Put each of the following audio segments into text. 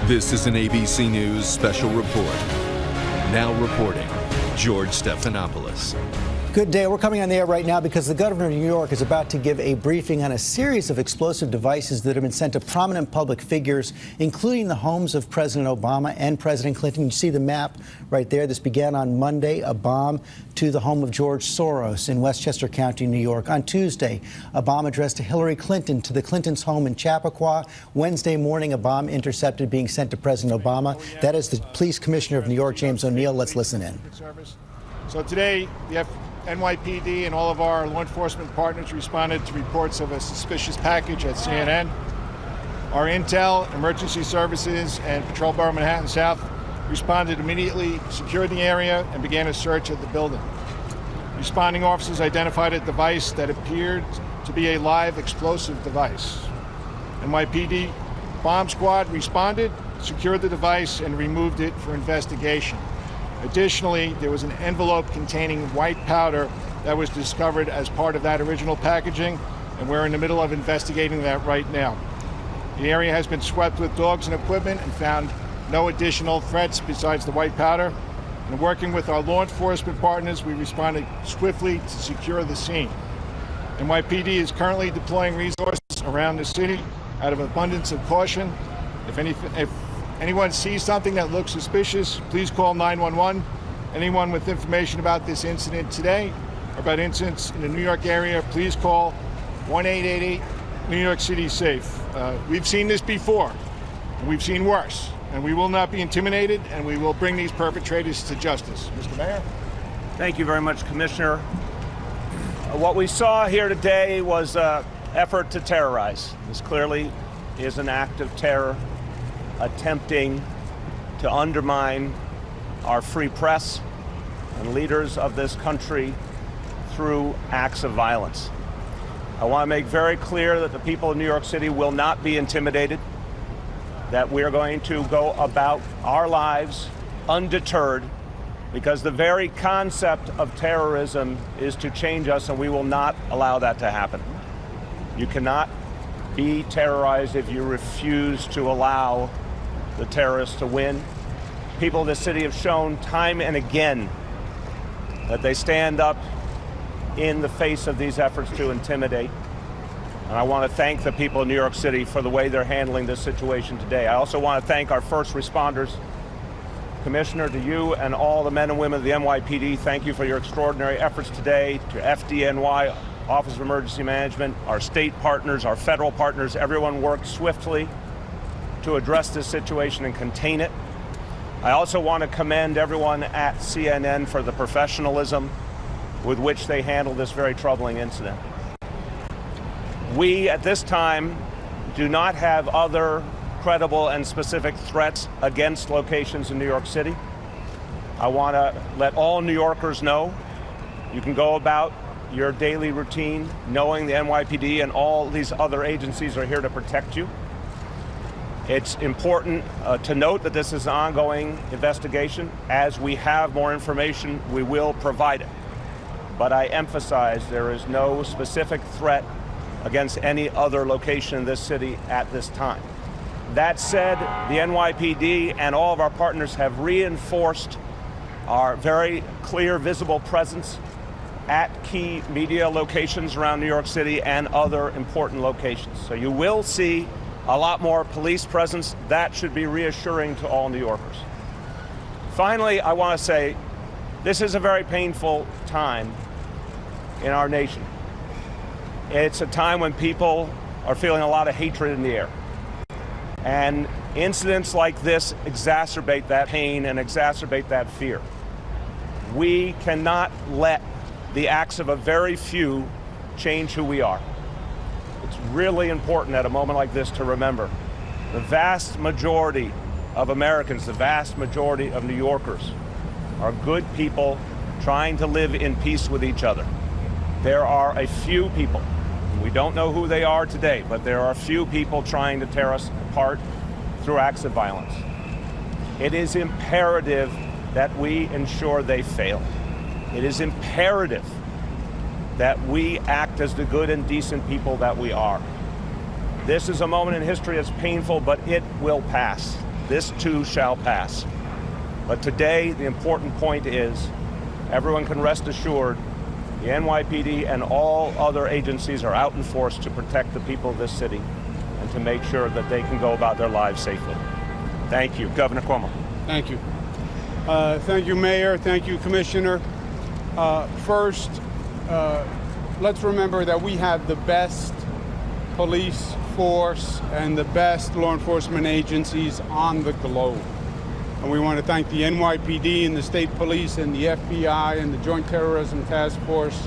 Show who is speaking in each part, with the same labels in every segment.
Speaker 1: This is an ABC News special report. Now reporting, George Stephanopoulos.
Speaker 2: Good day. We're coming on the air right now because the governor of New York is about to give a briefing on a series of explosive devices that have been sent to prominent public figures, including the homes of President Obama and President Clinton. You see the map right there. This began on Monday, a bomb to the home of George Soros in Westchester County, New York. On Tuesday, a bomb addressed to Hillary Clinton to the Clintons' home in Chappaqua. Wednesday morning, a bomb intercepted being sent to President Obama. That is the police commissioner of New York, James O'Neill. Let's listen in.
Speaker 3: So today, the NYPD and all of our law enforcement partners responded to reports of a suspicious package at CNN. Our intel, emergency services, and Patrol Borough Manhattan South responded immediately, secured the area, and began a search of the building. Responding officers identified a device that appeared to be a live explosive device. NYPD bomb squad responded, secured the device, and removed it for investigation. Additionally, there was an envelope containing white powder that was discovered as part of that original packaging, and we're in the middle of investigating that right now. The area has been swept with dogs and equipment and found no additional threats besides the white powder. And working with our law enforcement partners, we responded swiftly to secure the scene. NYPD is currently deploying resources around the city out of abundance of caution. If anyone sees something that looks suspicious, please call 911. Anyone with information about this incident today or about incidents in the New York area, please call 1-888 New York City Safe. We've seen this before, and we've seen worse, and we will not be intimidated, and we will bring these perpetrators to justice. Mr. Mayor?
Speaker 4: Thank you very much, Commissioner. What we saw here today was an effort to terrorize. This clearly is an act of terror, attempting to undermine our free press and leaders of this country through acts of violence. I want to make very clear that the people of New York City will not be intimidated, that we are going to go about our lives undeterred, because the very concept of terrorism is to change us, and we will not allow that to happen. You cannot be terrorized if you refuse to allow the terrorists to win. People of this city have shown time and again that they stand up in the face of these efforts to intimidate. And I want to thank the people of New York City for the way they're handling this situation today. I also want to thank our first responders. Commissioner, to you and all the men and women of the NYPD, thank you for your extraordinary efforts today. To FDNY, Office of Emergency Management, our state partners, our federal partners, everyone worked swiftly to address this situation and contain it. I also want to commend everyone at CNN for the professionalism with which they handled this very troubling incident. We, at this time, do not have other credible and specific threats against locations in New York City. I want to let all New Yorkers know you can go about your daily routine knowing the NYPD and all these other agencies are here to protect you. It's important to note that this is an ongoing investigation. As we have more information, we will provide it. But I emphasize there is no specific threat against any other location in this city at this time. That said, the NYPD and all of our partners have reinforced our very clear, visible presence at key media locations around New York City and other important locations. So you will see a lot more police presence. That should be reassuring to all New Yorkers. Finally, I want to say this is a very painful time in our nation. It's a time when people are feeling a lot of hatred in the air. And incidents like this exacerbate that pain and exacerbate that fear. We cannot let the acts of a very few change who we are. It's really important at a moment like this to remember the vast majority of Americans, the vast majority of New Yorkers are good people trying to live in peace with each other. There are a few people, we don't know who they are today, but there are a few people trying to tear us apart through acts of violence. It is imperative that we ensure they fail. It is imperative that we act as the good and decent people that we are. This is a moment in history that's painful, but it will pass. This too shall pass. But today, the important point is everyone can rest assured the NYPD and all other agencies are out in force to protect the people of this city and to make sure that they can go about their lives safely. Thank you. Governor Cuomo.
Speaker 5: Thank you. Thank you, Mayor. Thank you, Commissioner. First, let's remember that we have the best police force and the best law enforcement agencies on the globe. And we want to thank the NYPD and the state police and the FBI and the Joint Terrorism Task Force,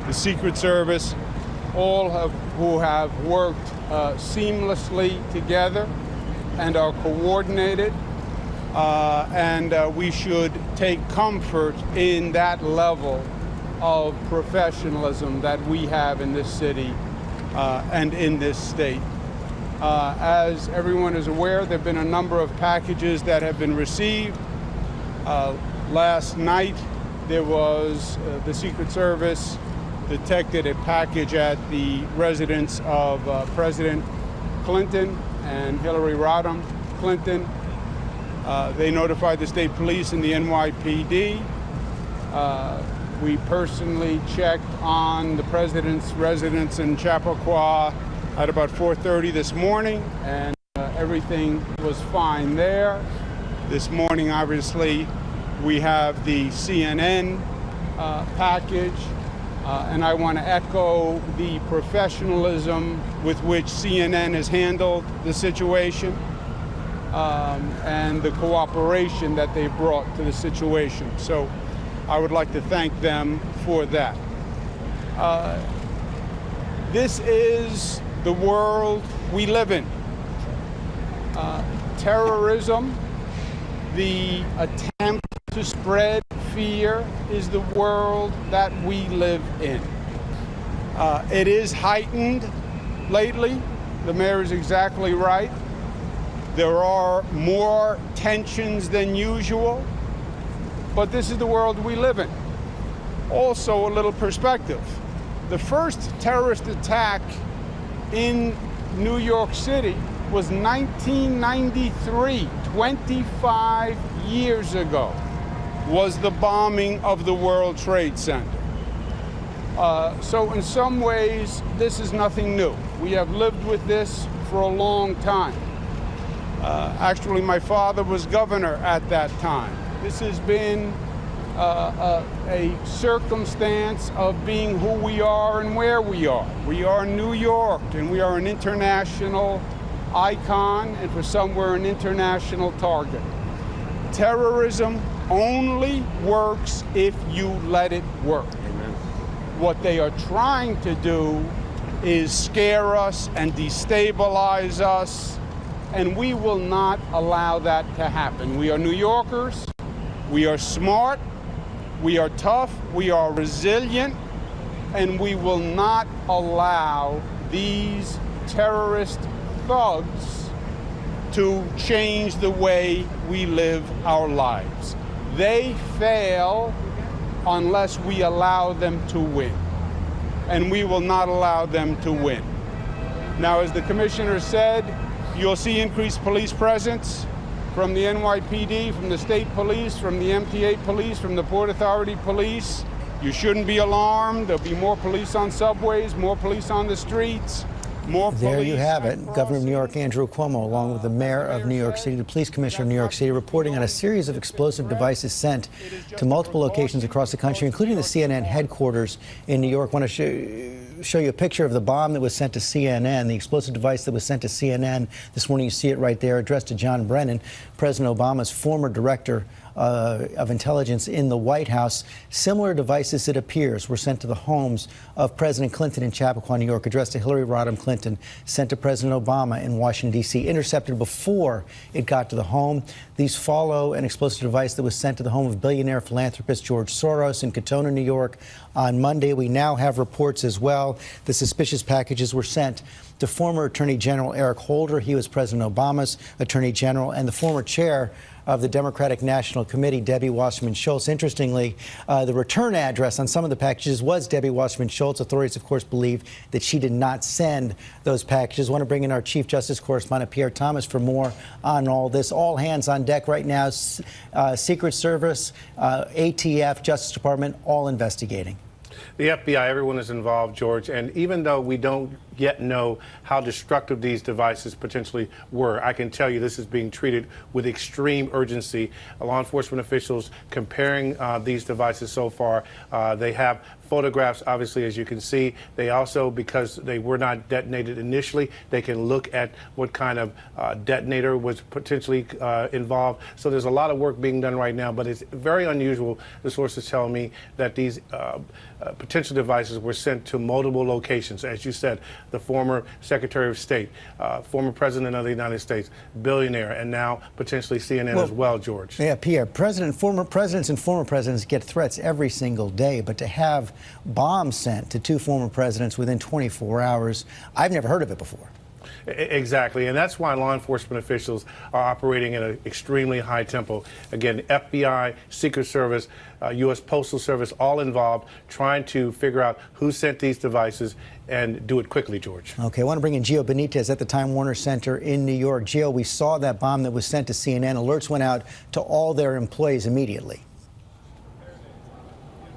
Speaker 5: the Secret Service, all who have worked seamlessly together and are coordinated. And we should take comfort in that level of professionalism that we have in this city and in this state. As everyone is aware, there have been a number of packages that have been received. Last night, there was the Secret Service detected a package at the residence of President Clinton and Hillary Rodham Clinton. They notified the state police and the NYPD. We personally checked on the president's residence in Chappaqua at about 4:30 this morning, and everything was fine there. This morning, obviously, we have the CNN package, and I want to echo the professionalism with which CNN has handled the situation and the cooperation that they brought to the situation. So I would like to thank them for that. This is the world we live in. Terrorism, the attempt to spread fear, is the world that we live in. It is heightened lately. The mayor is exactly right. There are more tensions than usual, but this is the world we live in. Also, a little perspective. The first terrorist attack in New York City was 1993, 25 years ago, was the bombing of the World Trade Center. So in some ways, this is nothing new. We have lived with this for a long time. Actually, my father was governor at that time. This has been a circumstance of being who we are and where we are. We are New York, and we are an international icon, and for some, we're an international target. Terrorism only works if you let it work.
Speaker 4: Amen.
Speaker 5: What they are trying to do is scare us and destabilize us, and we will not allow that to happen. We are New Yorkers. We are smart. We are tough. We are resilient. And we will not allow these terrorist thugs to change the way we live our lives. They fail unless we allow them to win. And we will not allow them to win. Now, as the commissioner said, you'll see increased police presence from the NYPD, from the state police, from the MTA police, from the Port Authority police. You shouldn't be alarmed. There'll be more police on subways, more police on the streets, more police.
Speaker 2: There you have it. Governor of New York, Andrew Cuomo, along with the mayor of New York City, the police commissioner of New York City, reporting on a series of explosive devices sent to multiple locations across the country, including the CNN headquarters in New York. I want to show you a picture of the bomb that was sent to CNN, the explosive device that was sent to CNN. This morning, you see it right there, addressed to John Brennan, President Obama's former director of intelligence in the White House. Similar devices, it appears, were sent to the homes of President Clinton in Chappaqua, New York, addressed to Hillary Rodham Clinton, sent to President Obama in Washington, D.C., intercepted before it got to the home. These follow an explosive device that was sent to the home of billionaire philanthropist George Soros in Katona, New York on Monday. We now have reports as well intel. The suspicious packages were sent to former Attorney General Eric Holder. He was President Obama's Attorney General, and the former chair of the Democratic National Committee, Debbie Wasserman Schultz. Interestingly, the return address on some of the packages was Debbie Wasserman Schultz. Authorities, of course, believe that she did not send those packages. I want to bring in our Chief Justice correspondent, Pierre Thomas, for more on all this. All hands on deck right now. Secret Service, ATF, Justice Department, all investigating.
Speaker 6: The FBI, everyone is involved, George, and even though we don't yet know how destructive these devices potentially were, I can tell you this is being treated with extreme urgency. Law enforcement officials comparing these devices so far, they have photographs, obviously, as you can see. They also, because they were not detonated initially, they can look at what kind of detonator was potentially involved. So there's a lot of work being done right now, but it's very unusual, the sources tell me, that these potential devices were sent to multiple locations. As you said, the former Secretary of State, former President of the United States, billionaire, and now potentially CNN as well, George.
Speaker 2: Yeah, Pierre, former presidents and former presidents get threats every single day, but to have bombs sent to two former presidents within 24 hours, I've never heard of it before.
Speaker 6: Exactly, and that's why law enforcement officials are operating at an extremely high tempo. Again, FBI, Secret Service, U.S. Postal Service, all involved, trying to figure out who sent these devices and do it quickly, George. Okay, I want to bring in Gio Benitez at the Time Warner Center in New York. Gio, we saw that bomb that was sent to CNN. Alerts went out to all their employees immediately.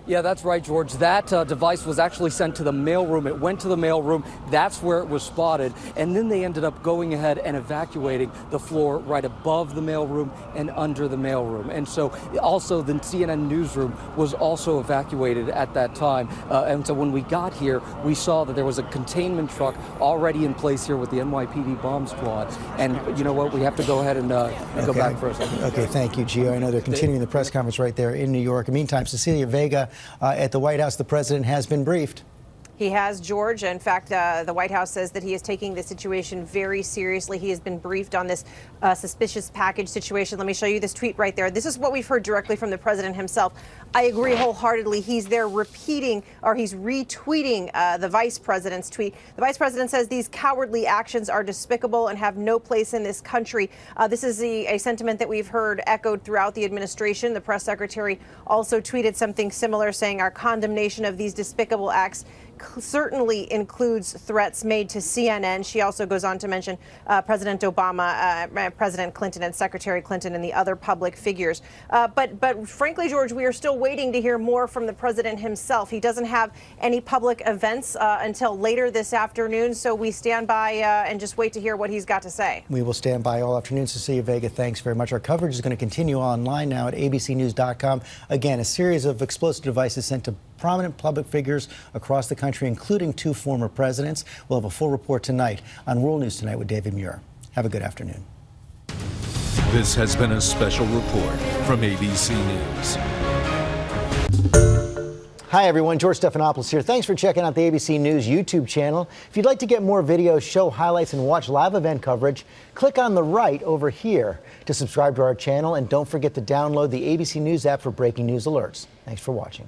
Speaker 7: Yeah, that's right, George. That device was actually sent to the mailroom. It went to the mailroom. That's where it was spotted. And then they ended up going ahead and evacuating the floor right above the mailroom and under the mailroom. And so also the CNN newsroom was also evacuated at that time. And so when we got here, we saw that there was a containment truck already in place here with the NYPD bomb squad. And you know what? We have to go ahead and go back for a second.
Speaker 2: Okay, thank you, Gio. I know they're continuing the press conference right there in New York. In the meantime, Cecilia Vega at the White House, the president has been briefed.
Speaker 8: He has, George. In fact, the White House says that he is taking the situation very seriously. He has been briefed on this suspicious package situation. Let me show you this tweet right there. This is what we've heard directly from the president himself. I agree wholeheartedly. He's there repeating, or he's retweeting the vice president's tweet. The vice president says these cowardly actions are despicable and have no place in this country. This is a sentiment that we've heard echoed throughout the administration. The press secretary also tweeted something similar, saying our condemnation of these despicable acts certainly includes threats made to CNN. She also goes on to mention President Obama, President Clinton, and Secretary Clinton, and the other public figures. But frankly, George, we are still waiting to hear more from the president himself. He doesn't have any public events until later this afternoon, so we stand by and just wait to hear what he's got to say.
Speaker 2: We will stand by all afternoon. Cecilia Vega, thanks very much. Our coverage is going to continue online now at abcnews.com. Again, a series of explosive devices sent to prominent public figures across the country, including two former presidents. We'll have a full report tonight on World News Tonight with David Muir. Have a good afternoon.
Speaker 1: This has been a special report from ABC News.
Speaker 2: Hi, everyone. George Stephanopoulos here. Thanks for checking out the ABC News YouTube channel. If you'd like to get more videos, show highlights, and watch live event coverage, click on the right over here to subscribe to our channel. And don't forget to download the ABC News app for breaking news alerts. Thanks for watching.